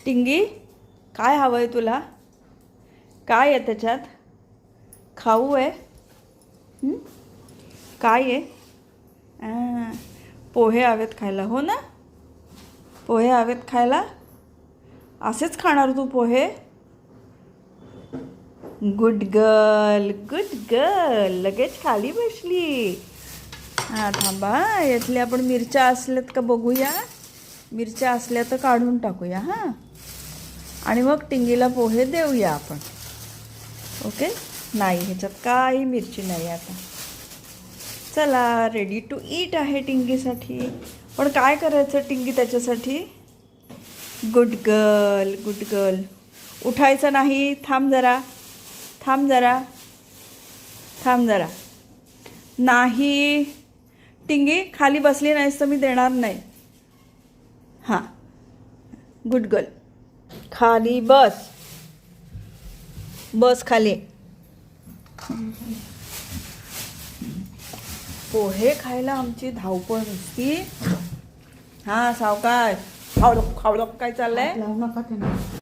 टिंगी, काय हवं आहे तुला? काय आहे त्याच्यात? खाऊ आहे? काय आहे? पोहे हवेत खायला, हो ना? पोहे हवेत खायला? असेच खाणार तू pohe? Good girl, good girl. लगेच खाली बसली. हां थांबा, यातल्या आपण मिरच्या असल्यात का बघूया. मिरच्या असल्या तर काढून टाकूया हां. आणि मग टिंगीला पोहे देऊया आपण. ओके. नाही, ह्याच्यात काही मिरची नाही आता. चला, रेडी टू ईट आहे टिंगीसाठी. पण काय करायचं टिंगी त्याच्यासाठी? Good girl, good girl. उठायचं नाही. थांब जरा, थांब जरा, थांब जरा. नाही टिंगी, खाली बसली नाहीस तर मी देणार नाही. हां, गुड गर्ल. खाली बस, बस खाली. पोहे खायला आमची धावपळ नसती. हां सावकाश. खावडक खावडक काय चाललंय? लावू नका त्यांना.